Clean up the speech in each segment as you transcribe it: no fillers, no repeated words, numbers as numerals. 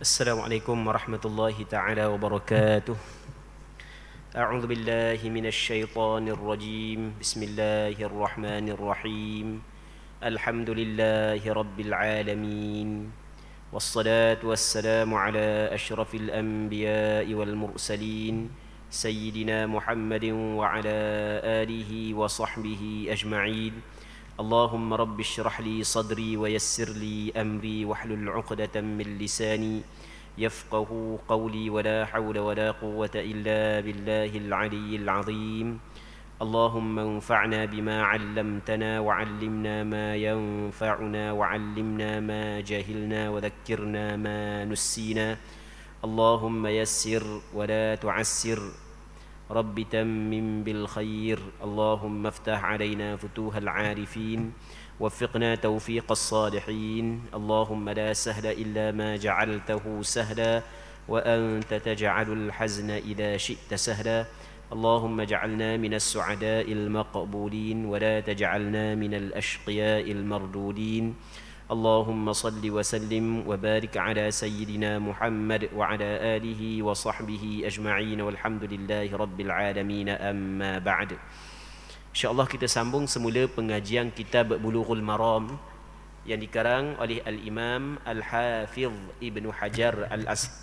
Assalamualaikum warahmatullahi taala wabarakatuh. A'udzu billahi minasy syaithanir rajim. Bismillahirrahmanirrahim. Alhamdulillahi rabbil alamin. Wassalatu wassalamu ala asyrafil anbiya'i wal mursalin sayyidina Muhammadin wa ala alihi wa sahbihi ajma'in. اللهم رب اشرح لي صدري ويسر لي أمري واحلل عقدة من لساني يفقه قولي ولا حول ولا قوة إلا بالله العلي العظيم. اللهم انفعنا بما علمتنا وعلمنا ما ينفعنا وعلمنا ما جهلنا وذكرنا ما نسينا. اللهم يسر ولا تعسر. رب تمم بالخير. اللهم افتح علينا فتوح العارفين وفقنا توفيق الصالحين. اللهم لا سهل إلا ما جعلته سهلا وأنت تجعل الحزن إذا شئت سهلا. اللهم اجعلنا من السعداء المقبولين ولا تجعلنا من الأشقياء المردودين. اللهم صل وسلم وبارك على سيدنا محمد وعلى آله وصحبه أجمعين والحمد لله رب العالمين. أما بعد. InsyaAllah kita sambung semula pengajian kitab Bulughul Maram yang dikarang oleh Al-Imam Al-Hafidh Ibn Hajar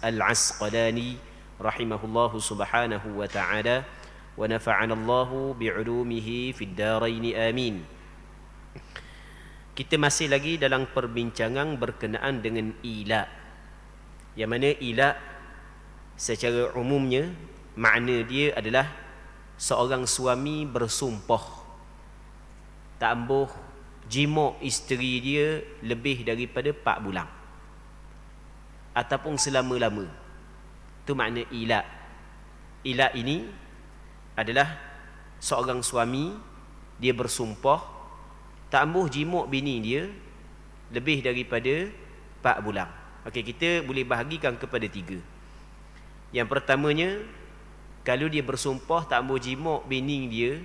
Al-Asqalani rahimahullahu subhanahu wa ta'ala wa nafa'ana Allahu bi'ulumihi fid daraini amin. Kita masih lagi dalam perbincangan berkenaan dengan ila, yang mana ila secara umumnya makna dia adalah seorang suami bersumpah tak ambuh jima' isteri dia lebih daripada 4 bulan ataupun selama-lama. Itu makna ila. Ila ini adalah seorang suami dia bersumpah tak ambuh jima' bini dia lebih daripada 4 bulan. Okey, kita boleh bahagikan kepada 3. Yang pertamanya, kalau dia bersumpah tak ambuh jima' bini dia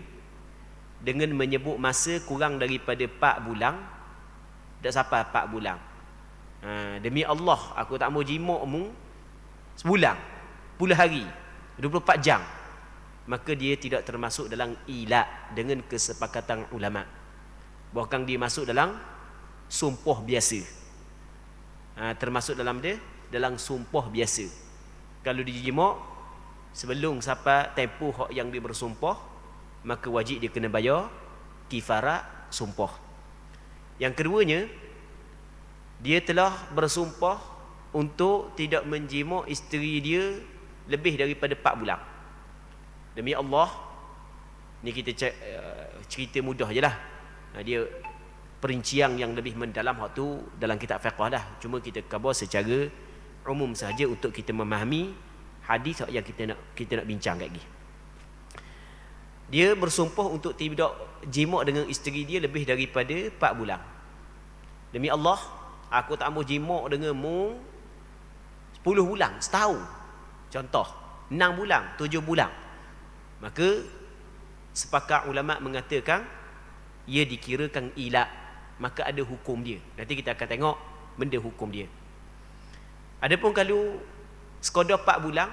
dengan menyebut masa kurang daripada 4 bulan, tak sampai 4 bulan. Demi Allah, aku tak ambuh jima' mu sebulan, 10 hari, 24 jam. Maka dia tidak termasuk dalam ila dengan kesepakatan ulama'. Bahkan dia masuk dalam sumpah biasa. Termasuk dalam sumpah biasa. Kalau dia jima' sebelum sampai tempoh hak yang dia bersumpah, maka wajib dia kena bayar kifarat sumpah. Yang keduanya, dia telah bersumpah untuk tidak menjima' isteri dia lebih daripada 4 bulan. Demi Allah, ni kita cerita mudah je lah. Dia perincian yang lebih mendalam hak tu dalam kitab fiqh dah. Cuma kita khabar secara umum saja untuk kita memahami hadis yang kita nak bincang lagi. Dia bersumpah untuk tidak jima' dengan isteri dia lebih daripada 4 bulan. Demi Allah, aku tak mau jima' dengan mu 10 bulan, setahun. Contoh, 6 bulan, 7 bulan. Maka sepakat ulama mengatakan ia dikirakan ila, maka ada hukum dia. Nanti kita akan tengok benda hukum dia. Adapun kalau sekadar 4 bulan,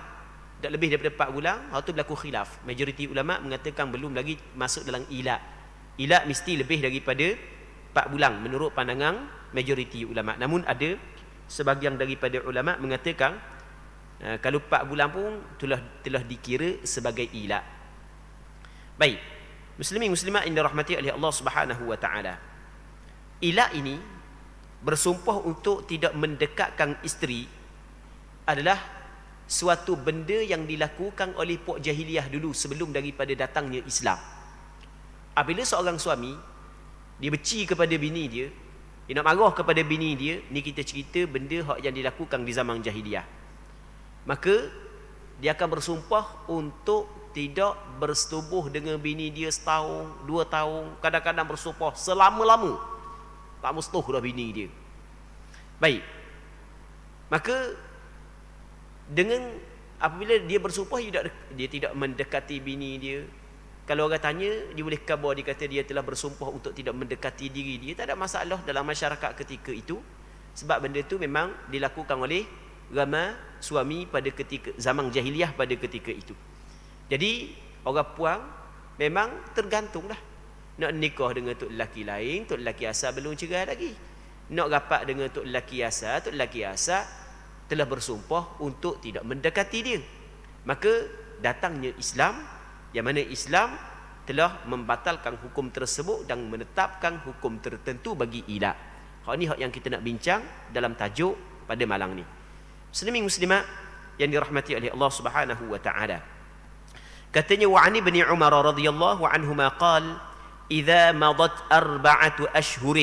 tak lebih daripada 4 bulan, hal tu berlaku khilaf. Majoriti ulama mengatakan belum lagi masuk dalam ila. Ila mesti lebih daripada 4 bulan menurut pandangan majoriti ulama. Namun ada sebahagian daripada ulama mengatakan kalau 4 bulan pun telah dikira sebagai ila. Baik, muslimin muslimat yang dirahmati oleh Allah Subhanahu wa taala. Ila ini bersumpah untuk tidak mendekatkan isteri adalah suatu benda yang dilakukan oleh puak jahiliyah dulu sebelum daripada datangnya Islam. Apabila seorang suami dia benci kepada bini dia nak marah kepada bini dia, ni kita cerita benda hak yang dilakukan di zaman jahiliyah. Maka dia akan bersumpah untuk tidak bersetubuh dengan bini dia setahun, 2 tahun, kadang-kadang bersumpah selama-lama tak mustuh dah bini dia. Baik, maka dengan apabila dia bersumpah dia tidak mendekati bini dia, kalau orang tanya, dia boleh khabar, dia kata dia telah bersumpah untuk tidak mendekati diri dia, tak ada masalah dalam masyarakat ketika itu. Sebab benda itu memang dilakukan oleh ramai suami pada ketika zaman jahiliah pada ketika itu. Jadi orang puang memang tergantunglah. Nak nikah dengan tok lelaki lain, tok lelaki asal belum cerai lagi. Nak rapat dengan tok lelaki asal telah bersumpah untuk tidak mendekati dia. Maka datangnya Islam, yang mana Islam telah membatalkan hukum tersebut dan menetapkan hukum tertentu bagi ila. Hak ni hak yang kita nak bincang dalam tajuk pada malam ni. Muslimin muslimat yang dirahmati oleh Allah Subhanahu wa taala. Katanya wa ani bin Umar radhiyallahu anhuma qala إذا مضت 4 أشهر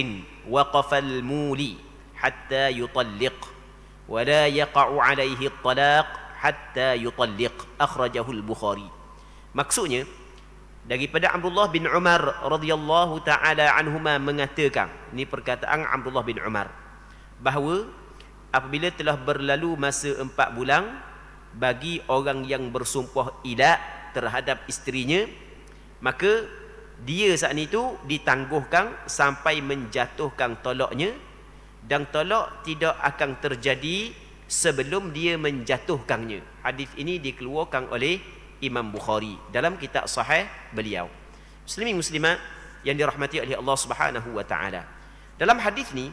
وقف المولي حتى يطلق ولا يقع عليه الطلاق حتى يطلق أخرجه البخاري. Maksudnya daripada Abdullah bin Umar radhiyallahu taala anhuma mengatakan, ini perkataan Abdullah bin Umar, bahawa apabila telah berlalu masa 4 bulan bagi orang yang bersumpah ila terhadap isterinya, maka dia saat itu ditangguhkan sampai menjatuhkan tolaknya, dan tolak tidak akan terjadi sebelum dia menjatuhkannya. Hadis ini dikeluarkan oleh Imam Bukhari dalam kitab sahih beliau. Muslimin muslimat yang dirahmati oleh Allah Subhanahu wa taala. Dalam hadis ni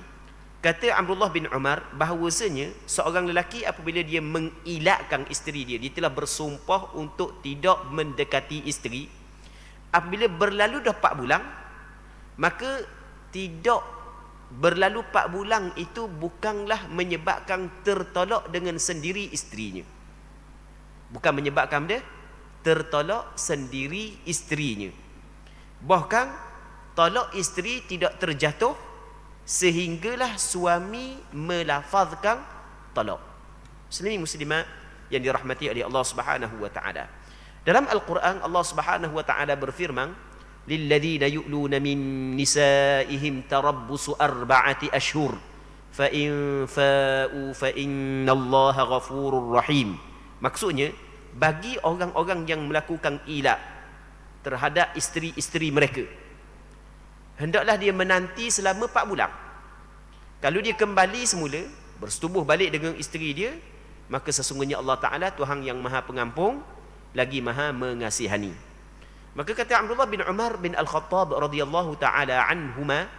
kata Abdullah bin Umar bahawasanya seorang lelaki apabila dia mengilakkan isteri dia telah bersumpah untuk tidak mendekati isteri. Apabila berlalu dah 4 bulan, maka tidak berlalu 4 bulan itu bukanlah menyebabkan tertolak dengan sendiri isterinya. Bukan menyebabkan dia tertolak sendiri isterinya. Bahkan tolak isteri tidak terjatuh sehinggalah suami melafazkan tolak. Muslimin muslimat yang dirahmati oleh Allah Subhanahu wa taala. Dalam Al-Quran Allah Subhanahu wa taala berfirman, lilladzina yu'luna min nisaihim tarabbusu 4 ashhur fa in fa'u fa innallaha ghafurur rahim. Maksudnya bagi orang-orang yang melakukan ila terhadap isteri-isteri mereka, hendaklah dia menanti selama 4 bulan. Kalau dia kembali semula, bersetubuh balik dengan isteri dia, maka sesungguhnya Allah Ta'ala Tuhan yang Maha Pengampun lagi Maha Mengasihani. Maka kata Abdullah bin Umar bin Al-Khattab radhiyallahu taala anhuma,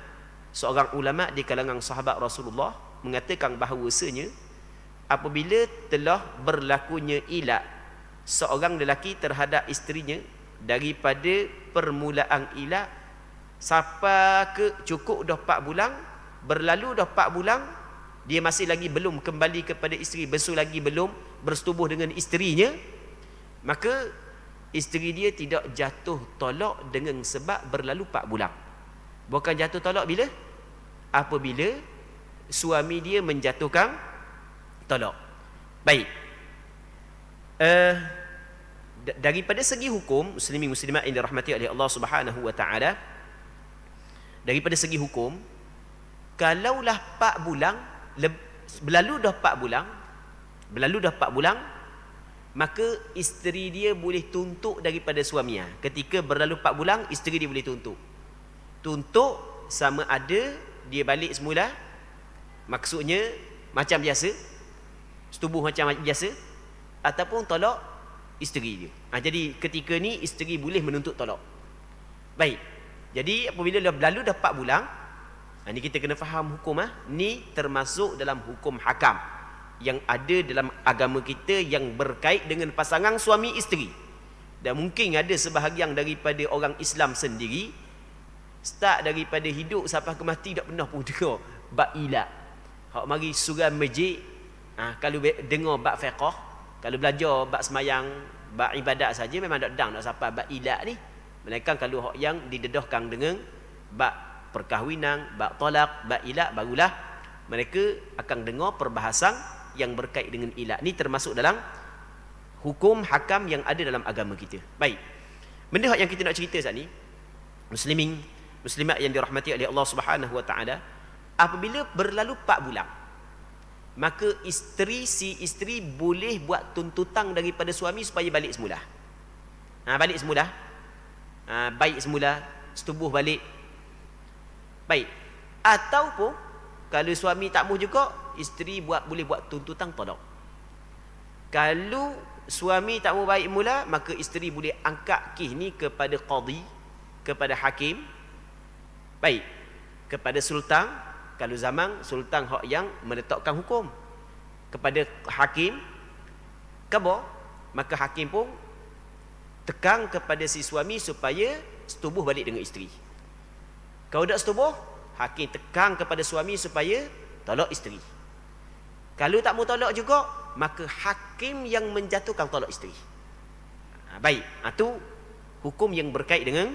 seorang ulama di kalangan sahabat Rasulullah, mengatakan bahawasanya apabila telah berlakunya ila seorang lelaki terhadap isterinya daripada permulaan ila sampai ke cukup dah 4 bulan, berlalu dah 4 bulan, dia masih lagi belum kembali kepada isteri, besok lagi belum bersetubuh dengan isterinya, maka isteri dia tidak jatuh tolak dengan sebab berlalu 4 bulan. Bukan jatuh tolak bila? Apabila suami dia menjatuhkan tolak. Baik. Daripada segi hukum, muslimin muslimat yang dirahmati oleh Allah Subhanahu wa taala, daripada segi hukum, kalaulah 4 bulan berlalu dah 4 bulan, maka isteri dia boleh tuntut daripada suaminya. Ketika berlalu 4 bulan, isteri dia boleh tuntut. Tuntut sama ada dia balik semula, maksudnya macam biasa, setubuh macam biasa, ataupun tolak isteri dia. Jadi ketika ni isteri boleh menuntut tolak. Baik. Jadi apabila berlalu dah 4 bulan, ni kita kena faham hukum. Ni termasuk dalam hukum hakam yang ada dalam agama kita yang berkait dengan pasangan suami isteri. Dan mungkin ada sebahagian daripada orang Islam sendiri, start daripada hidup sampai ke mati tak pernah pun dengar bab ila. Hak mari surah masjid, kalau dengar bab fiqh, kalau belajar bab semayang, bab ibadat saja memang tak dang nak sampai bab ila ni. Melainkan kalau hak yang didedahkan dengan bab perkahwinan, bab talak, bab ila, barulah mereka akan dengar perbahasan yang berkait dengan ila. Ni termasuk dalam hukum hakam yang ada dalam agama kita. Baik. Benda yang kita nak cerita saat ni, muslimin, muslimat yang dirahmati oleh Allah Subhanahu wa taala, apabila berlalu 4 bulan, maka si isteri boleh buat tuntutan daripada suami supaya balik semula. Balik semula. Baik semula, setubuh balik. Baik. Ataupun kalau suami tak mahu juga, isteri boleh buat tuntutan tolak. Kalau suami tak mau baik mula, maka isteri boleh angkat kes ni kepada qadi, kepada hakim. Baik, kepada sultan, kalau zaman sultan hak yang menetapkan hukum, kepada hakim khabar, maka hakim pun tekan kepada si suami supaya setubuh balik dengan isteri. Kalau tak setubuh, hakim tekan kepada suami supaya tolak isteri. Kalau tak mau tolak juga, maka hakim yang menjatuhkan tolak isteri. Baik, itu hukum yang berkait dengan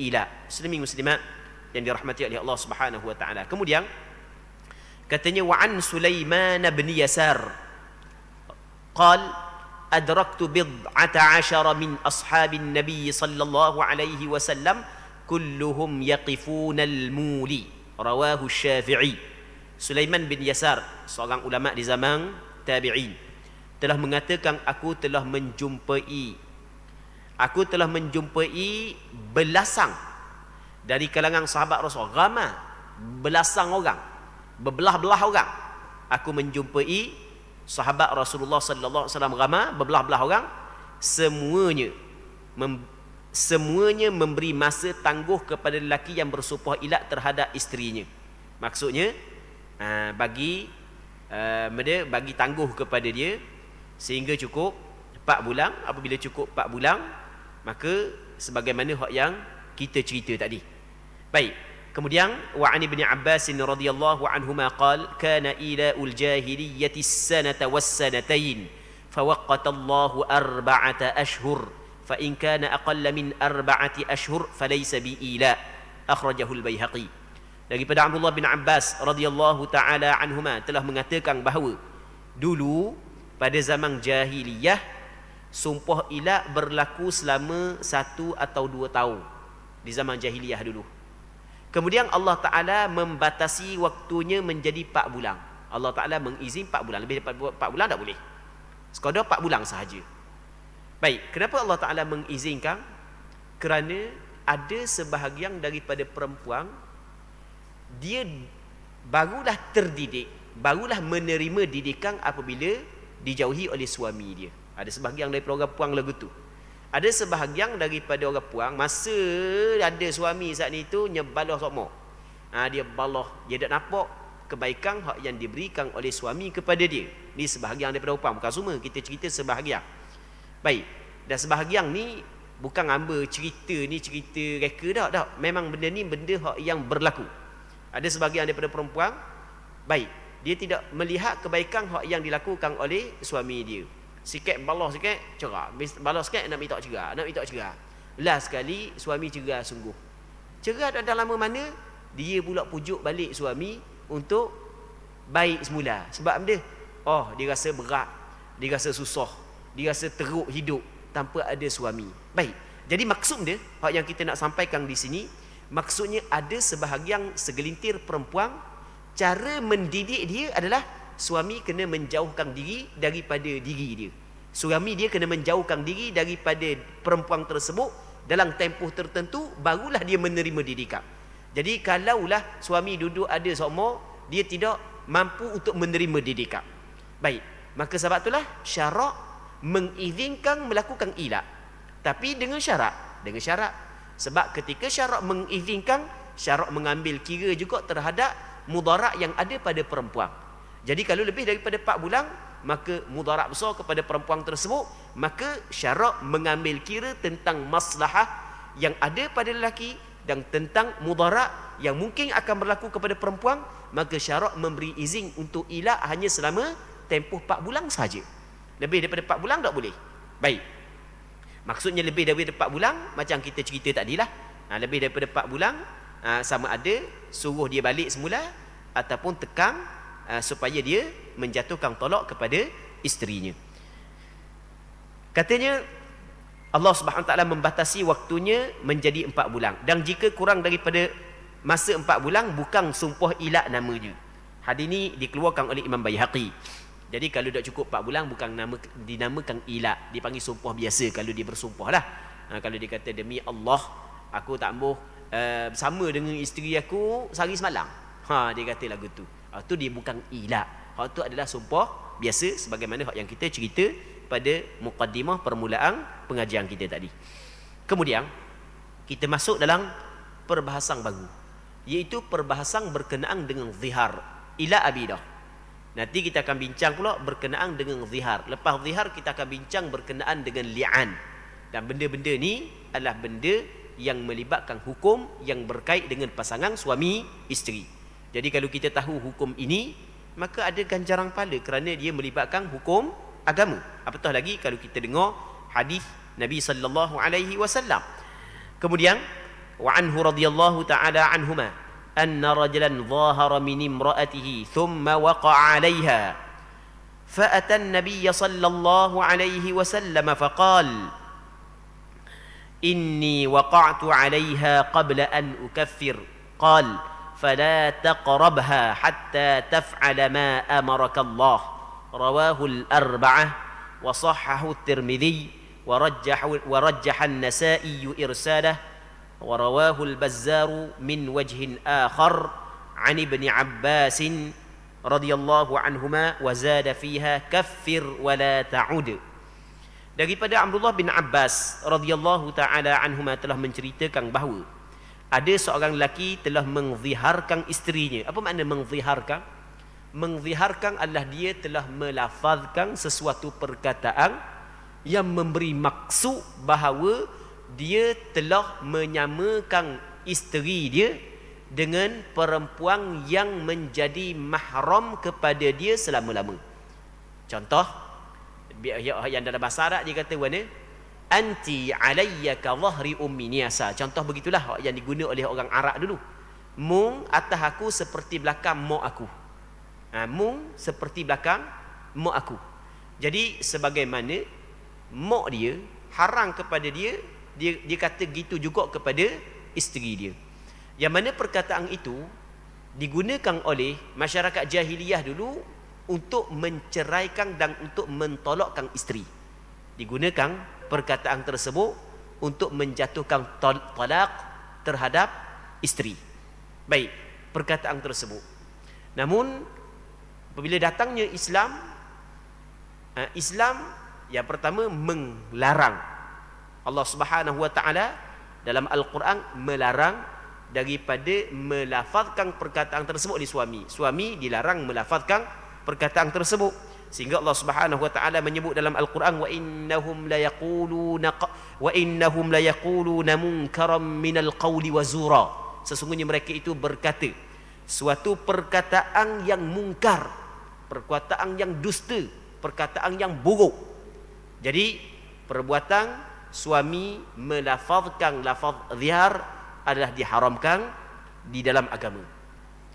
ila. Muslimin muslimat yang dirahmati oleh Allah Subhanahu wa taala. Kemudian katanya wa an Sulaiman bin Yasar qal adraktu bid'ata 'ashara min ashabin nabiy sallallahu alaihi wasallam kulluhum yaqifuna al-muli, rawahu Syafi'i. Sulaiman bin Yasar, seorang ulama di zaman tabi'in, telah mengatakan aku telah menjumpai belasan dari kalangan sahabat Rasul, ramai belasan orang, berbelah-belah orang. Aku menjumpai sahabat Rasulullah sallallahu alaihi wasallam ramai berbelah-belah orang, semuanya memberi masa tangguh kepada lelaki yang bersumpah ilat terhadap isterinya. Maksudnya bagi tangguh kepada dia sehingga cukup 4 bulan. Apabila cukup 4 bulan, maka sebagaimana hak yang kita cerita tadi. Baik, kemudian wa an ibn Abbas radhiyallahu anhuma qala kana ila'ul jahiliyyati as-sanata was-sanatayn fawaqqata Allahu 4 ashhur fa in kana aqalla min 4 ashhur falaysa bi ila, akhrajahu al-Baihaqi. Daripada Abdullah bin Abbas radhiyallahu taala anhuma telah mengatakan bahawa dulu pada zaman jahiliyah sumpah ilah berlaku selama 1 atau 2 tahun di zaman jahiliyah dulu. Kemudian Allah Ta'ala membatasi waktunya menjadi 4 bulan. Allah Ta'ala mengizin 4 bulan. Lebih daripada 4 bulan tak boleh. Sekadar 4 bulan sahaja. Baik, kenapa Allah Ta'ala mengizinkan? Kerana ada sebahagian daripada perempuan, dia barulah terdidik, barulah menerima didikan apabila dijauhi oleh suami dia. Ada sebahagian daripada orang puang lagu tu. Ada sebahagian daripada orang puang, masa ada suami saat ni tu nyebalah sokmo. Dia balah, dia tak nampak kebaikan hak yang diberikan oleh suami kepada dia. Ni sebahagian daripada orang puang, bukan semua, kita cerita sebahagian. Baik, dan sebahagian ni bukan hamba cerita ni cerita reka tak. Memang benda ni benda hak yang berlaku. Ada sebahagian daripada perempuan, baik, dia tidak melihat kebaikan hak yang dilakukan oleh suami dia. Sikit balah sikit cerah, balah sikit nak minta cerah, last sekali suami cerah sungguh. Cerah dah lama mana, dia pula pujuk balik suami untuk baik semula. Sebab dia dia rasa berat, dia rasa susah, dia rasa teruk hidup tanpa ada suami. Baik, jadi maksud dia hak yang kita nak sampaikan di sini, maksudnya ada sebahagian segelintir perempuan, cara mendidik dia adalah suami kena menjauhkan diri daripada diri dia. Suami dia kena menjauhkan diri daripada perempuan tersebut dalam tempoh tertentu, barulah dia menerima didikan. Jadi kalaulah suami duduk ada sokmo, dia tidak mampu untuk menerima didikan. Baik, maka sebab itulah syarak mengizinkan melakukan ilak. Tapi dengan syarat. Sebab ketika syarak mengizinkan, syarak mengambil kira juga terhadap mudarat yang ada pada perempuan. Jadi kalau lebih daripada 4 bulan, maka mudarat besar kepada perempuan tersebut, maka syarak mengambil kira tentang maslahah yang ada pada lelaki dan tentang mudarat yang mungkin akan berlaku kepada perempuan, maka syarak memberi izin untuk ilak hanya selama tempoh 4 bulan sahaja. Lebih daripada 4 bulan tak boleh. Baik, maksudnya lebih daripada 4 bulan macam kita cerita tadilah. Lebih daripada 4 bulan, sama ada suruh dia balik semula ataupun tekan supaya dia menjatuhkan tolak kepada isterinya. Katanya Allah Subhanahu Wa Taala membatasi waktunya menjadi 4 bulan, dan jika kurang daripada masa 4 bulan bukan sumpah ilak namanya. Hadis ini dikeluarkan oleh Imam Baihaqi. Jadi kalau dah cukup 4 bulan bukan dinamakan ilak, dipanggil sumpah biasa kalau dia bersumpah lah. Kalau dia kata demi Allah aku tak mahu bersama dengan isteri aku sehari semalam, dia kata lagu tu, Itu dia bukan ila. Hak tu adalah sumpah biasa sebagaimana hak yang kita cerita pada muqaddimah permulaan pengajian kita tadi. Kemudian kita masuk dalam perbahasan baru, iaitu perbahasan berkenaan dengan zihar, ila abidah. Nanti kita akan bincang pula berkenaan dengan zihar. Lepas zihar kita akan bincang berkenaan dengan li'an. Dan benda-benda ni adalah benda yang melibatkan hukum yang berkait dengan pasangan suami isteri. Jadi kalau kita tahu hukum ini, maka ada ganjaran pahala kerana dia melibatkan hukum agama. Apatah lagi kalau kita dengar hadis Nabi sallallahu alaihi wasallam. Kemudian wa anhu radhiyallahu ta'ala anhuma anna rajulan dhahara min imra'atihi thumma waqa'a 'alayha fa ata an-nabiy sallallahu alaihi wasallam faqala inni waqa'tu 'alayha qabla an ukaffir qala fala taqrabha hatta taf'ala ma amaraka Allah rawahu al-arba'ah wa sahhahu at-Tirmidzi wa rajjaha an-Nasa'i irsalah wa rawahu al-Bazzar min wajhin akhar 'an Ibn Abbas radhiyallahu anhuma wa zada fiha kaffir wa la ta'ud. Daripada Abdullah bin Abbas radhiyallahu taala anhuma telah menceritakan bahawa ada seorang lelaki telah mengziharkan isterinya. Apa makna mengziharkan? Mengziharkan adalah dia telah melafazkan sesuatu perkataan yang memberi maksud bahawa dia telah menyamakan isteri dia dengan perempuan yang menjadi mahram kepada dia selama-lama. Contoh yang dalam bahasa Arab dia kata mana? Anti alayya ka dhahri ummi niasa. Contoh begitulah yang diguna oleh orang Arab dulu. Mung atas aku seperti belakang mak aku. Mung seperti belakang mak aku. Jadi sebagaimana mak dia haram kepada dia kata gitu juga kepada isteri dia. Yang mana perkataan itu digunakan oleh masyarakat jahiliyah dulu untuk menceraikan dan untuk mentolakkan isteri. Digunakan perkataan tersebut untuk menjatuhkan talak terhadap isteri. Baik, perkataan tersebut. Namun apabila datangnya Islam, Islam yang pertama melarang. Allah Subhanahu wa taala dalam Al-Quran melarang daripada melafazkan perkataan tersebut oleh suami. Suami dilarang melafazkan perkataan tersebut. Sehingga Allah Subhanahu wa taala menyebut dalam Al-Quran wa innahum la yaquluna munkaram minal qawli wa zura. Sesungguhnya mereka itu berkata suatu perkataan yang mungkar, perkataan yang dusta, perkataan yang buruk. Jadi perbuatan suami melafazkan lafaz zihar adalah diharamkan di dalam agama.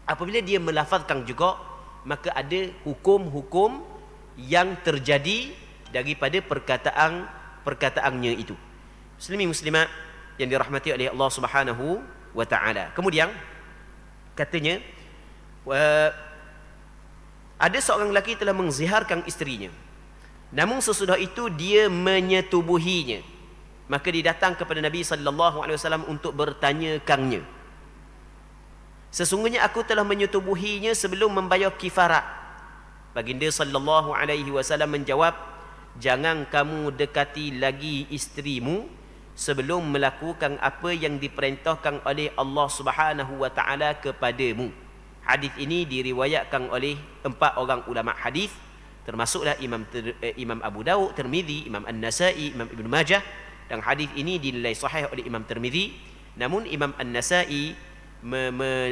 Apabila dia melafazkan juga, maka ada hukum-hukum yang terjadi daripada perkataannya itu. Muslimin muslimat yang dirahmati oleh Allah Subhanahu wa taala. Kemudian katanya ada seorang lelaki telah mengziharkan isterinya. Namun sesudah itu dia menyetubuhinya. Maka dia datang kepada Nabi sallallahu alaihi wasallam untuk bertanyakannya. Sesungguhnya aku telah menyetubuhinya sebelum membayar kifarat. Baginda sallallahu alaihi wasallam menjawab, jangan kamu dekati lagi isterimu sebelum melakukan apa yang diperintahkan oleh Allah Subhanahu wa taala kepadamu. Hadis ini diriwayatkan oleh 4 orang ulama hadis, termasuklah Imam Abu Daud, Tirmizi, Imam An-Nasa'i, Imam Ibn Majah, dan hadis ini dinilai sahih oleh Imam Tirmizi. Namun Imam An-Nasa'i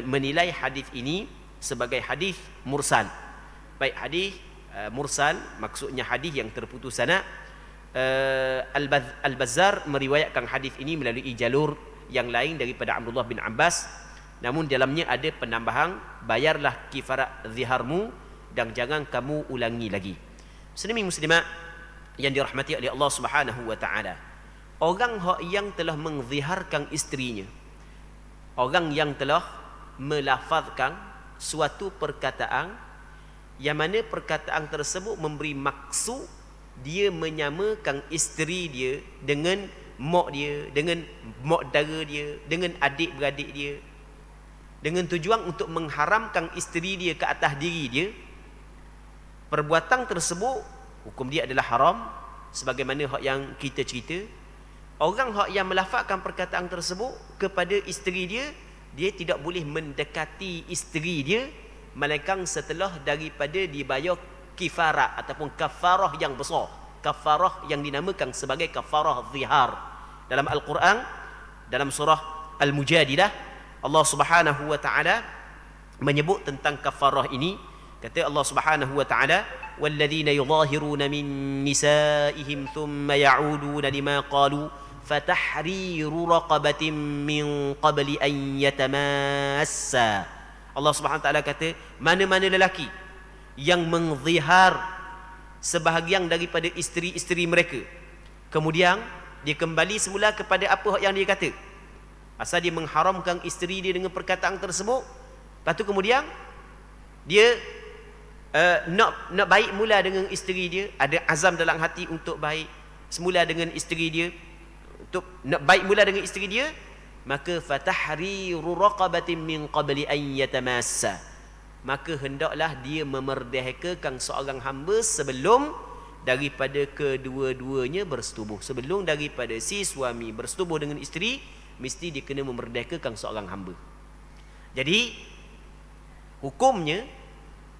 menilai hadis ini sebagai hadis mursal. Baik, hadis mursal maksudnya hadis yang terputus sanad. Al-Bazzar meriwayatkan hadis ini melalui jalur yang lain daripada Abdullah bin Abbas. Namun dalamnya ada penambahan, bayarlah kifarat ziharmu dan jangan kamu ulangi lagi. Muslimin muslimat yang dirahmati oleh Allah Subhanahu wa taala. Orang yang telah mengziharkan isterinya, orang yang telah melafazkan suatu perkataan yang mana perkataan tersebut memberi maksud dia menyamakan isteri dia dengan mak dia, dengan mak dara dia, dengan adik-beradik dia. dengan tujuan untuk mengharamkan isteri dia ke atas diri dia, perbuatan tersebut hukum dia adalah haram. Sebagaimana hak yang kita cerita, orang hak yang melafazkan perkataan tersebut kepada isteri dia, dia tidak boleh mendekati isteri dia melainkan setelah daripada dibayar kifarah ataupun kafarah yang besar, kafarah yang dinamakan sebagai kafarah zihar. Dalam Al-Quran, dalam surah Al-Mujadilah, Allah Subhanahu wa taala menyebut tentang kafarah ini. Kata Allah Subhanahu wa taala, walladzina yudhahiruna min nisaihim thumma ya'uduna lima qalu fatahriru raqabatin min qabli an yatamassa. Allah Subhanahu wa taala kata, mana-mana lelaki yang menzihar sebahagian daripada isteri-isteri mereka, kemudian dia kembali semula kepada apa yang dia kata, asal dia mengharamkan isteri dia dengan perkataan tersebut, lepas tu kemudian dia nak baik mula dengan isteri dia, ada azam dalam hati untuk baik semula dengan isteri dia, untuk nak baik mula dengan isteri dia, maka fatahriru raqabatin min qabli an yatamassa, maka hendaklah dia memerdekakan seorang hamba sebelum daripada kedua-duanya bersetubuh. Sebelum daripada si suami bersetubuh dengan isteri, mesti dia kena memerdekakan seorang hamba. Jadi hukumnya,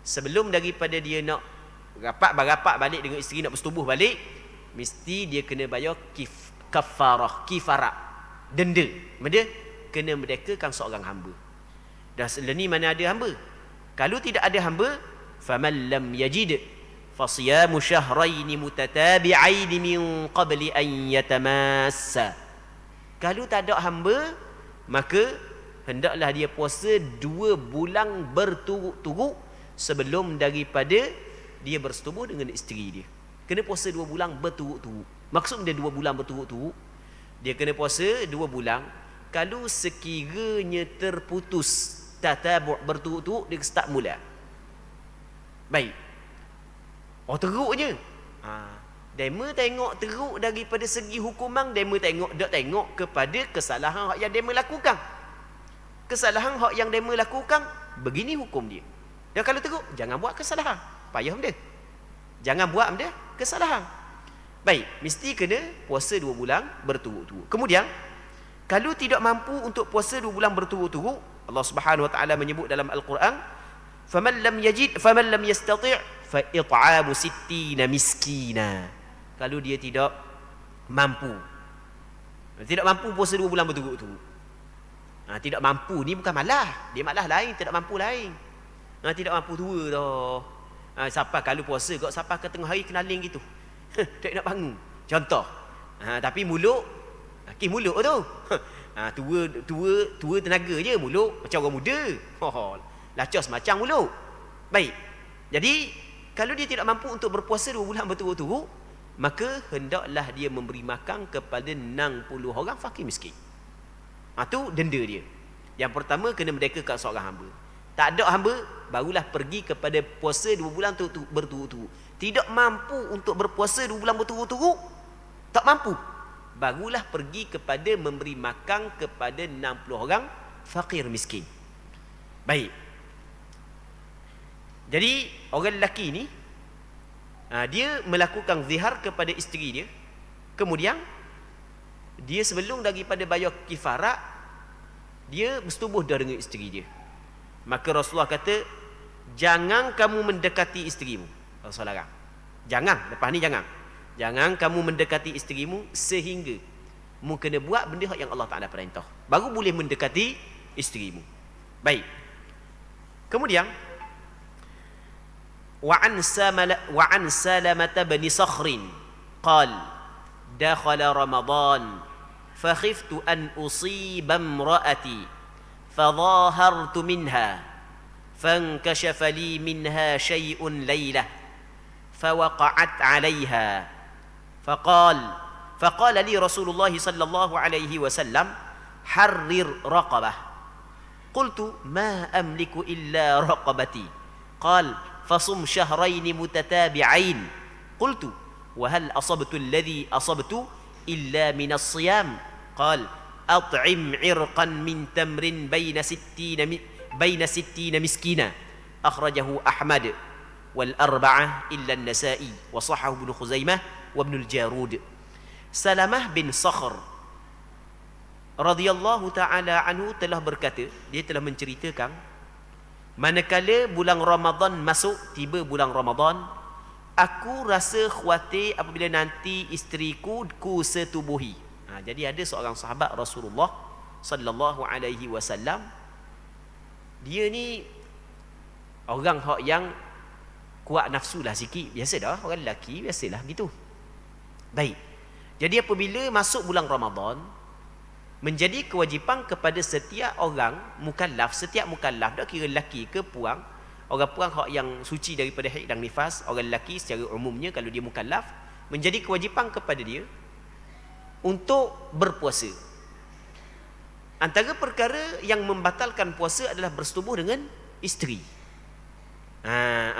sebelum daripada dia nak rapat balik dengan isteri, nak bersetubuh balik, mesti dia kena bayar kifarah, denda. Dia kena merdekakan seorang hamba. Dah seleni mana ada hamba. Kalau tidak ada hamba, faman lam yajid fasiyamu syahrain mutatabi'ain min qabli an yatamassa. Kalau tak ada hamba, maka hendaklah dia puasa 2 bulan berturut-turut sebelum daripada dia bersetubuh dengan isteri dia. Kena puasa 2 bulan berturut-turut. Maksud dia 2 bulan berturut-turut, dia kena puasa 2 bulan. Kalau sekiranya terputus tatabu' berturut-turut, dia start mula. Baik. Oh, teruk je. Dema tengok teruk daripada segi hukuman, dema tengok kepada kesalahan hak yang dema lakukan. Kesalahan hak yang dema lakukan, begini hukum dia. Dan kalau teruk, jangan buat kesalahan. Payah benda. Jangan buat benda kesalahan. Baik, mesti kena puasa 2 bulan berturut-turut. Kemudian, kalau tidak mampu untuk puasa 2 bulan berturut-turut, Allah Subhanahu wa taala menyebut dalam Al-Quran, faman lam yastati' fa it'amu 60 miskina. Kalau dia tidak mampu puasa 2 bulan berturut-turut. Tidak mampu ni bukan malah, dia malah lain, tidak mampu lain. Tidak mampu tua dah. Siapa kalau puasa kau siapa ke tengah hari kenaling gitu. Tak nak bangun. Contoh. Tapi mulut mulut tu. Tua tenaga je mulut macam orang muda. Lacos macam mulut. Baik. Jadi kalau dia tidak mampu untuk berpuasa 2 bulan berturut-turut, maka hendaklah dia memberi makan kepada 60 orang fakir miskin. Itu denda dia. Yang pertama kena merdekakan seorang hamba. Tak ada hamba, barulah pergi kepada puasa 2 bulan berturut-turut. Tidak mampu untuk berpuasa 2 bulan berturut-turut, tak mampu, barulah pergi kepada memberi makan kepada 60 orang fakir miskin. Baik. Jadi orang lelaki ni, dia melakukan zihar kepada isteri dia. Kemudian dia sebelum daripada bayar kifarat, dia bersetubuh dah dengan isteri dia. Maka Rasulullah kata, jangan kamu mendekati isterimu. Rasulullah larang. Jangan, lepas ni jangan kamu mendekati isterimu sehingga mu kena buat benda yang Allah Ta'ala perintah, baru boleh mendekati isterimu. Baik. Kemudian وعن سلمة بن صخر قال دخل رمضان فخفت أن أصيب امرأتي فظاهرت منها فانكشف لي منها شيء ليلة فوقعت عليها فقال لي رسول الله صلى الله عليه وسلم حرر رقبة. قلت ما أملك إلا رقبتي. قال فصم شهرين متتابعين. قلت وهل أصبت الذي أصبت إلا من الصيام؟ قال أطعم عرقا من تمر baina sittina miskina akhrajahu Ahmad wal arba'ah illa an-Nasa'i wa sahahu Ibnu Khuzaimah wa Ibnu al-Jarud. Salamah bin Sakhr radhiyallahu taala anhu telah berkata, dia telah menceritakan, manakala bulan Ramadan masuk, tiba bulan Ramadan, aku rasa khawatir apabila nanti isteriku ku setubuhi. Jadi ada seorang sahabat Rasulullah sallallahu alaihi wasallam, dia ni orang hak yang kuat nafsu lah sikit, biasa dah orang lelaki biasalah gitu. Baik. Jadi apabila masuk bulan Ramadan, menjadi kewajipan kepada setiap orang mukallaf, setiap mukallaf, tak kira lelaki ke puang, orang puang hak yang suci daripada haid dan nifas, orang lelaki secara umumnya kalau dia mukallaf, menjadi kewajipan kepada dia untuk berpuasa. Antara perkara yang membatalkan puasa adalah bersetubuh dengan isteri.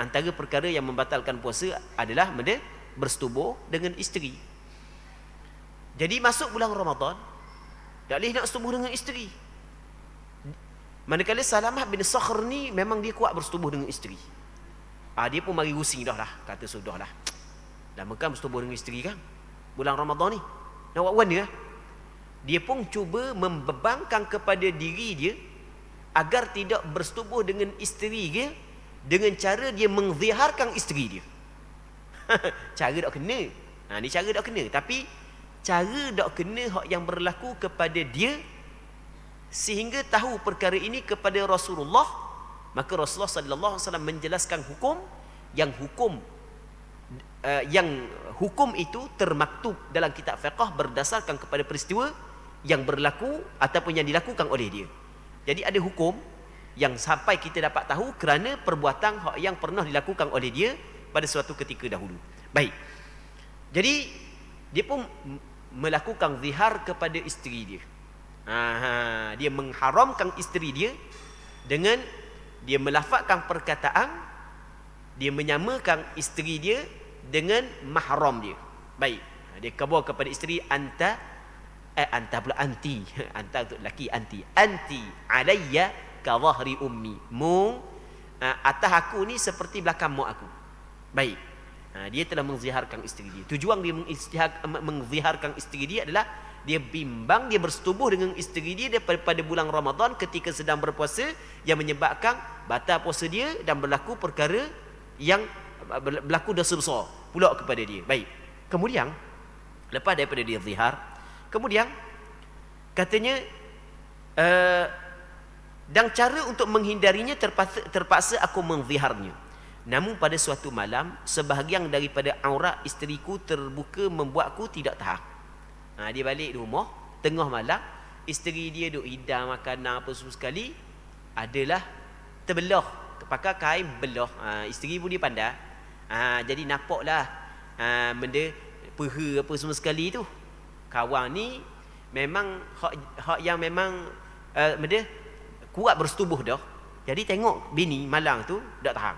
Antara perkara yang membatalkan puasa adalah bersetubuh dengan isteri. Jadi masuk bulan Ramadan, tak boleh nak setubuh dengan isteri. Manakala Salamah bin Sakhr ni memang dia kuat bersetubuh dengan isteri. Dia pun mari rusing dah lah, kata sudah lah, lama kan bersetubuh dengan isteri kan, bulan Ramadan ni nak buat wan dia. Dia pun cuba membebankan kepada diri dia agar tidak bersetubuh dengan isteri dia dengan cara dia mengziharkan isteri dia. Cara tak kena. Ni cara tak kena, tapi cara tak kena hak yang berlaku kepada dia sehingga tahu perkara ini kepada Rasulullah. Maka Rasulullah sallallahu alaihi wasallam menjelaskan hukum yang hukum itu termaktub dalam kitab fiqh berdasarkan kepada peristiwa yang berlaku ataupun yang dilakukan oleh dia. Jadi ada hukum yang sampai kita dapat tahu kerana perbuatan hak yang pernah dilakukan oleh dia pada suatu ketika dahulu. Baik. Jadi dia pun melakukan zihar kepada isteri dia. Dia mengharamkan isteri dia dengan dia melafazkan perkataan, dia menyamakan isteri dia dengan mahram dia. Baik. Dia khabar kepada isteri, anta pula anti. Anta untuk lelaki, anti alayya ka dhahri ummi. Mu atas aku ni seperti belakang mak aku. Baik. Dia telah mengziharkan isteri dia. Tujuan dia mengziharkan isteri dia adalah dia bimbang dia bersetubuh dengan isteri dia daripada bulan Ramadan ketika sedang berpuasa, yang menyebabkan batal puasa dia dan berlaku perkara yang berlaku dosa besar pula kepada dia. Baik. Kemudian lepas daripada dia zihar, kemudian katanya dan cara untuk menghindarinya terpaksa aku mengziharnya. Namun pada suatu malam, sebahagian daripada aurat isteriku terbuka membuatku tidak tahan. Dia balik di rumah, tengah malam, isteri dia duk hidang makanan apa semua sekali, adalah terbelah, pakai kain belah. Isteri pun dia pandai. Jadi nampaklah benda peha apa semua sekali tu. Kawan ni memang hak yang memang benda kuat bersetubuh dah. Jadi tengok bini malang tu tak tahan.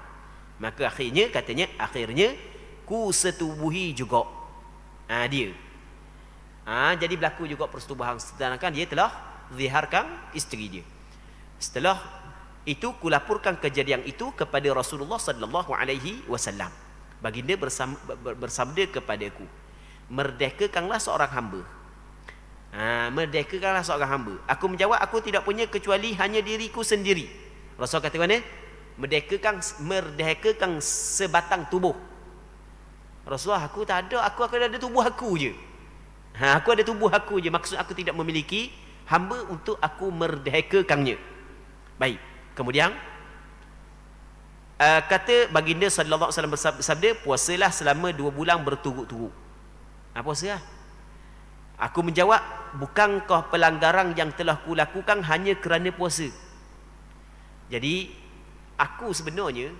Maka akhirnya ku setubuhi juga dia. Jadi berlaku juga persetubuhan sedangkan dia telah ziharkan isteri dia. Setelah itu ku laporkan kejadian itu kepada Rasulullah sallallahu alaihi wasallam. Baginda bersabda kepadaku, merdekakanlah seorang hamba. Merdekakanlah seorang hamba. Aku menjawab, aku tidak punya kecuali hanya diriku sendiri. Rasul kata mana? Merdekakan sebatang tubuh. Rasulullah, aku tak ada, aku akan ada tubuh aku je. Aku ada tubuh aku je. Maksud aku tidak memiliki hamba untuk aku merdekakannya. Baik. Kemudian kata baginda sallallahu alaihi wasallam bersabda, puasalah selama 2 bulan berturut-turut. Puasalah. Aku menjawab, bukankah pelanggaran yang telah kulakukan hanya kerana puasa? Jadi aku sebenarnya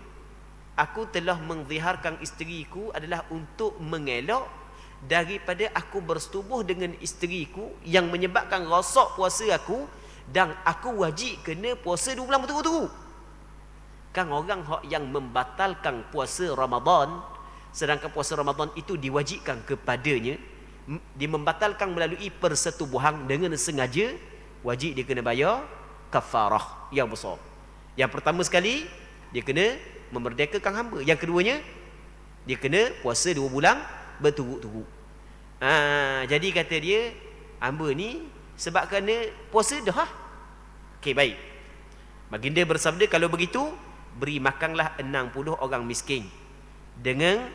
telah mengziharkan isteriku adalah untuk mengelak daripada aku bersetubuh dengan isteriku yang menyebabkan rosak puasa aku, dan aku wajib kena puasa 2 bulan berturut-turut. Kan orang yang membatalkan puasa Ramadan, sedangkan puasa Ramadan itu diwajibkan kepadanya, dia membatalkan melalui persetubuhan dengan sengaja, wajib dia kena bayar kafarah yang besar. Yang pertama sekali, dia kena memerdekakan hamba. Yang keduanya, dia kena puasa 2 bulan berturut-turut. Jadi kata dia, hamba ni sebab kena puasa dah. Okey, baik. Baginda bersabda, kalau begitu, beri makanlah 60 orang miskin dengan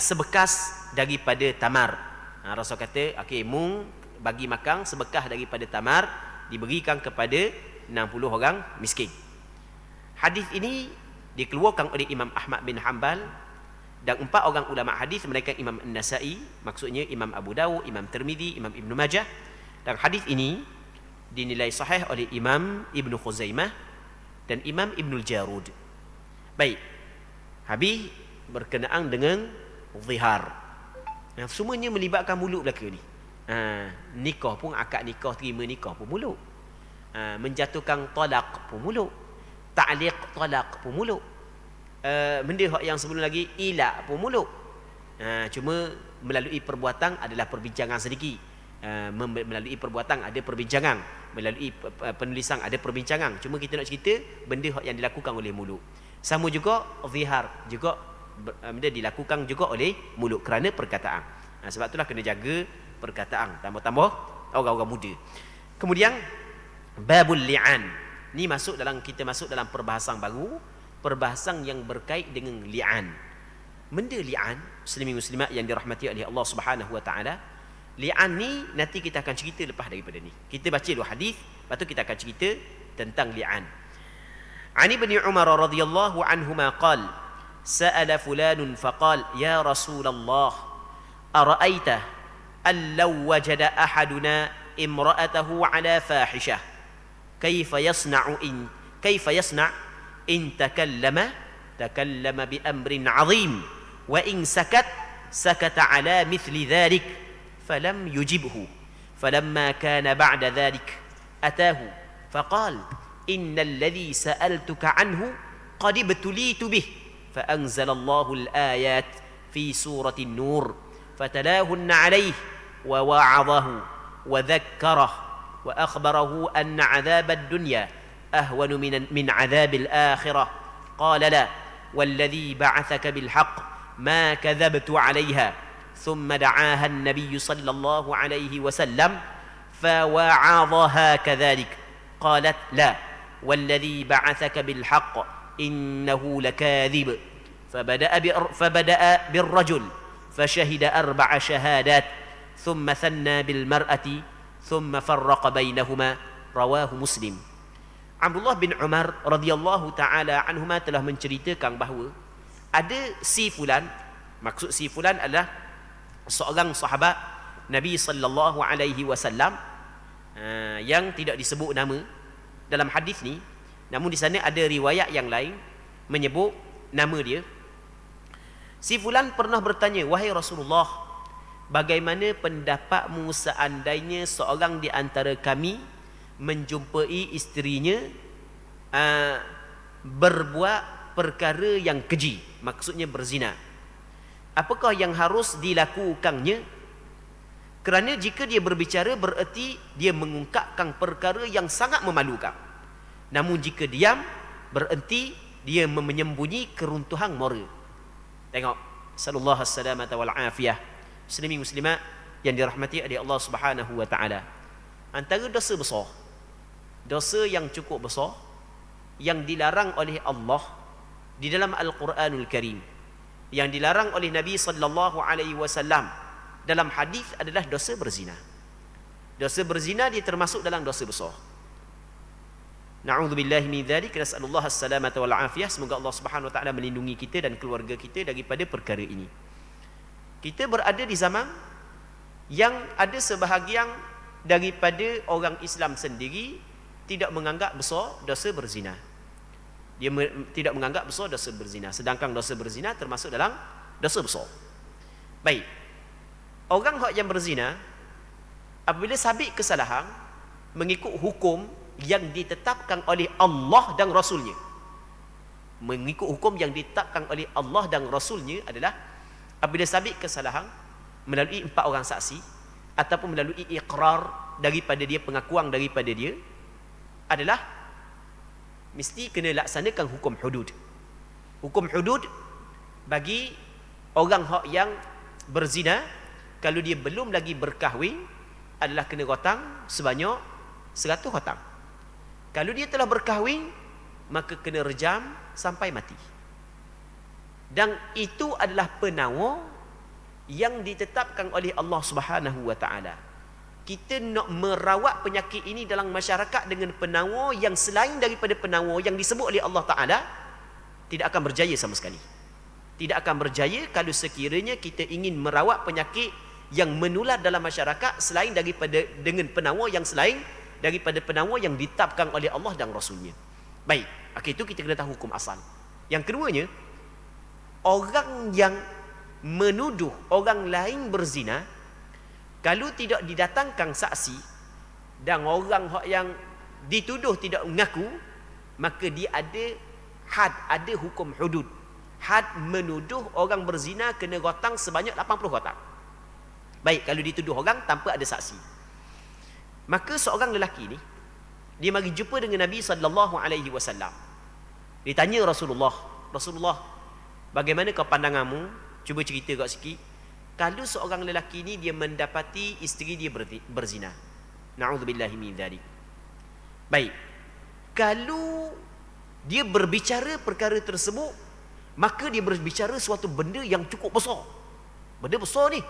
sebekas daripada tamar. Rasul kata, okey, mung bagi makan sebekas daripada tamar, diberikan kepada 60 orang miskin. Hadis ini dikeluarkan oleh Imam Ahmad bin Hanbal dan 4 orang ulama hadis, mereka Imam An-Nasa'i, maksudnya Imam Abu Dawud, Imam Tirmizi, Imam Ibn Majah. Dan hadis ini dinilai sahih oleh Imam Ibn Khuzaimah dan Imam Ibn Jarud. Baik, habis berkenaan dengan zihar. Semuanya melibatkan mulut belaka ni. Nikah pun, akad nikah, terima nikah pun mulut. Menjatuhkan talak pun mulut. Ta'liq talak pun mulut. Benda yang sebelum lagi ilak pun mulut. Cuma melalui perbuatan adalah perbincangan sedikit. Melalui perbuatan ada perbincangan, melalui penulisan ada perbincangan. Cuma kita nak cerita benda yang dilakukan oleh mulut. Sama juga zihar juga benda dilakukan juga oleh mulut kerana perkataan. Sebab itulah kena jaga perkataan, tambah-tambah orang-orang muda. Kemudian babul li'an. Ni kita masuk dalam perbahasan baru, perbahasan yang berkait dengan li'an. Benda li'an, muslimin muslimat yang dirahmati oleh Allah Subhanahu wa taala. Li'an ni nanti kita akan cerita lepas daripada ni. Kita baca dua hadis, lepas tu kita akan cerita tentang li'an. Ani bin Umar radhiyallahu anhuma qala sa'ala fulanun faqal ya Rasulullah ara'aita an law wajada ahaduna imra'atahu ala fahishah kayfa yasna' in takallama bi amrin 'azim wa in sakata ala mithli dhalik falam yujibhu falamma kana ba'da dhalik atahu faqal innal ladhi sa'altuka anhu qad ibtulitu bih فأنزل الله الآيات في سورة النور فتلاهن عليه ووعظه وذكره وأخبره أن عذاب الدنيا أهون من عذاب الآخرة قال لا والذي بعثك بالحق ما كذبت عليها ثم دعاها النبي صلى الله عليه وسلم فوعظها كذلك قالت لا والذي بعثك بالحق إنه لكاذب فبدأ بالرجل فشهد 4 شهادات ثم ثنى بالمرأة ثم فرق بينهما رواه مسلم. Abdullah bin Umar radhiyallahu taala anhuma telah menceritakan bahawa ada si fulan, maksud si fulan adalah seorang sahabat Nabi sallallahu alaihi wasallam yang tidak disebut nama dalam hadis ni. Namun di sana ada riwayat yang lain menyebut nama dia. Si fulan pernah bertanya, wahai Rasulullah, bagaimana pendapatmu seandainya seorang di antara kami menjumpai isterinya berbuat perkara yang keji, maksudnya berzina. Apakah yang harus dilakukannya? Kerana jika dia berbicara bererti dia mengungkapkan perkara yang sangat memalukan. Namun jika diam bererti dia menyembunyi keruntuhan moral. Tengok, sallallahu alaihi wal afiyah. Muslimin muslimat yang dirahmati oleh Allah Subhanahu wa taala. Antara dosa besar, dosa yang cukup besar yang dilarang oleh Allah di dalam Al-Quranul Karim, yang dilarang oleh Nabi sallallahu alaihi wasallam dalam hadis adalah dosa berzina. Dosa berzina dia termasuk dalam dosa besar. Na'udzubillahi min dzalik, nas'alullah as-salamata wal afiyah. Semoga Allah Subhanahu wa taala melindungi kita dan keluarga kita daripada perkara ini. Kita berada di zaman yang ada sebahagian daripada orang Islam sendiri tidak menganggap besar dosa berzina. Dia tidak menganggap besar dosa berzina, sedangkan dosa berzina termasuk dalam dosa besar. Baik. Orang yang berzina apabila sabit kesalahan mengikut hukum yang ditetapkan oleh Allah dan Rasulnya, mengikut hukum yang ditetapkan oleh Allah dan Rasulnya adalah apabila sabit kesalahan melalui 4 orang saksi ataupun melalui iqrar daripada dia, pengakuan daripada dia adalah mesti kena laksanakan hukum hudud. Hukum hudud bagi orang hak yang berzina, kalau dia belum lagi berkahwin adalah kena rotang sebanyak 100 rotang. Kalau dia telah berkahwin, maka kena rejam sampai mati. Dan itu adalah penawar yang ditetapkan oleh Allah Subhanahu wa taala. Kita nak merawat penyakit ini dalam masyarakat dengan penawar yang selain daripada penawar yang disebut oleh Allah Taala, tidak akan berjaya sama sekali. Tidak akan berjaya kalau sekiranya kita ingin merawat penyakit yang menular dalam masyarakat selain daripada dengan penawar yang selain daripada penawar yang ditetapkan oleh Allah dan Rasulnya. Baik, itu kita kena tahu hukum asal. Yang keduanya, orang yang menuduh orang lain berzina, kalau tidak didatangkan saksi dan orang yang dituduh tidak mengaku, maka dia ada had, ada hukum hudud. Had menuduh orang berzina kena rotang sebanyak 80 rotang. Baik, kalau dituduh orang tanpa ada saksi. Maka seorang lelaki ni, dia mari jumpa dengan Nabi SAW. Dia tanya Rasulullah, bagaimana kau pandanganmu? Cuba cerita kat sikit. Kalau seorang lelaki ni dia mendapati isteri dia berzina. Na'udzubillahi min dzalik. Baik. Kalau dia berbicara perkara tersebut, maka dia berbicara suatu benda yang cukup besar. Benda besar ni.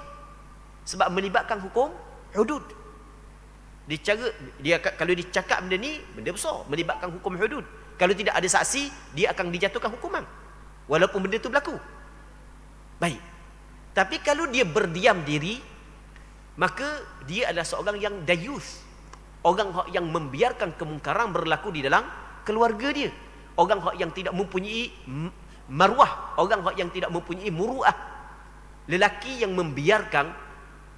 Sebab melibatkan hukum hudud. Kalau dia cakap benda ni, benda besar, melibatkan hukum hudud. Kalau tidak ada saksi, dia akan dijatuhkan hukuman. Walaupun benda tu berlaku. Baik. Tapi kalau dia berdiam diri, maka dia adalah seorang yang dayuth. Orang yang membiarkan kemungkaran berlaku di dalam keluarga dia. Orang yang tidak mempunyai maruah. Orang yang tidak mempunyai muruah. Lelaki yang membiarkan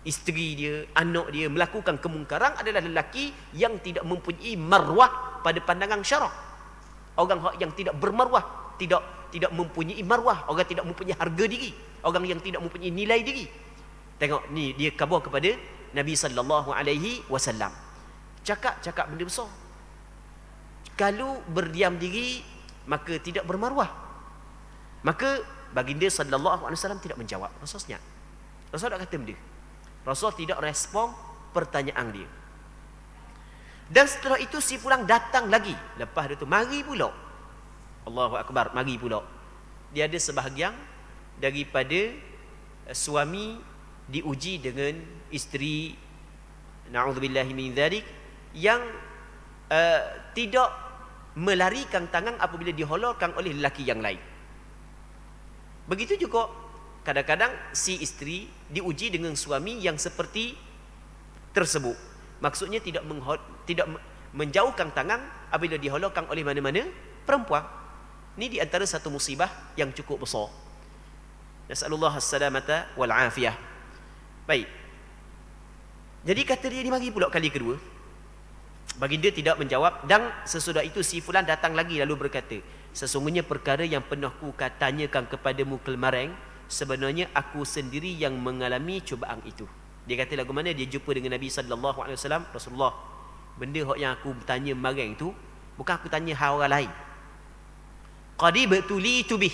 isteri dia, anak dia melakukan kemungkaran adalah lelaki yang tidak mempunyai maruah pada pandangan syarak. Orang yang tidak bermaruah, tidak mempunyai maruah, orang tidak mempunyai harga diri, orang yang tidak mempunyai nilai diri. Tengok ni, dia khabar kepada Nabi sallallahu alaihi wasallam. Cakap benda besar. Kalau berdiam diri, maka tidak bermaruah. Maka baginda sallallahu alaihi wasallam tidak menjawab. Rasul senyap. Rasul tak kata benda. Rasul tidak respon pertanyaan dia. Dan setelah itu si fulan datang lagi. Lepas itu mari pula. Allahu akbar, mari pula. Dia ada sebahagian daripada suami diuji dengan isteri, na'udzubillahi min dzalik, yang tidak melarikan tangan apabila diholorkan oleh lelaki yang lain. Begitu juga kadang-kadang si isteri diuji dengan suami yang seperti tersebut. Maksudnya tidak menjauhkan tangan apabila diholorkan oleh mana-mana perempuan. Ini di antara satu musibah yang cukup besar. Nasallallahu as-salamata wal afiyah. Baik. Jadi kata dia, mari pula kali kedua. Baginda tidak menjawab, dan sesudah itu si fulan datang lagi lalu berkata, sesungguhnya perkara yang pernah ku tanyakan kepadamu kemarin, sebenarnya aku sendiri yang mengalami cubaan itu. Dia kata lagu mana dia jumpa dengan Nabi sallallahu alaihi wasallam, Rasulullah, benda yang aku tanya kemarin itu bukan aku tanya hal orang lain. Qadi batulitu bih,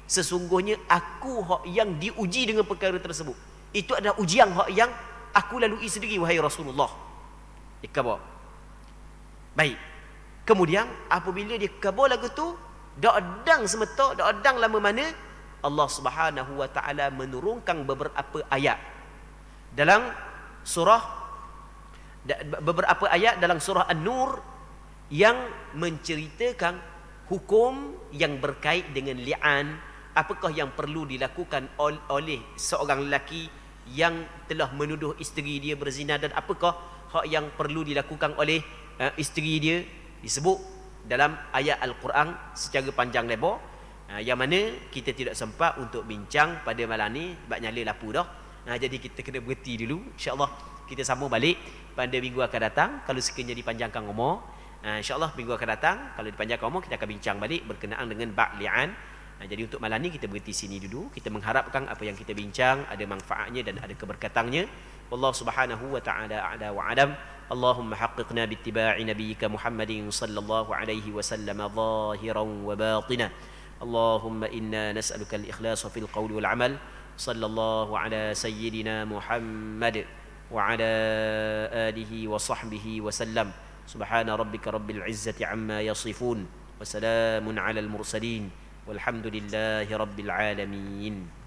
sesungguhnya aku yang diuji dengan perkara tersebut. Itu adalah ujian yang aku lalui sendiri, wahai Rasulullah. Ikhabar. Baik. Kemudian apabila dia khabar lagu tu, dak adang semata, dak adang lama mana Allah Subhanahu wa taala menurunkan beberapa ayat dalam surah, beberapa ayat dalam surah An-Nur yang menceritakan hukum yang berkait dengan li'an. Apakah yang perlu dilakukan oleh seorang lelaki yang telah menuduh isteri dia berzina, dan apakah hak yang perlu dilakukan oleh isteri dia, disebut dalam ayat Al-Quran secara panjang lebar, yang mana kita tidak sempat untuk bincang pada malam ni sebab nyala lapu dah. Jadi kita kena berhenti dulu. InsyaAllah kita sambung balik pada minggu akan datang. Kalau sekiranya dipanjangkan umur, InsyaAllah minggu akan datang, kalau dipanjangkan umur, kita akan bincang balik berkenaan dengan bab li'an. Jadi untuk malam ni kita berhenti sini dulu. Kita mengharapkan apa yang kita bincang ada manfaatnya dan ada keberkatannya. Wallahu subhanahu wa ta'ala a'la wa adam. اللهم حققنا باتباع نبيك محمد صلى الله عليه وسلم ظاهرا وباطنا. اللهم إنا نسألك الإخلاص في القول والعمل. صلى الله على سيدنا محمد وعلى آله وصحبه وسلم. سبحان ربك رب العزة عما يصفون وسلام على المرسلين والحمد لله رب العالمين.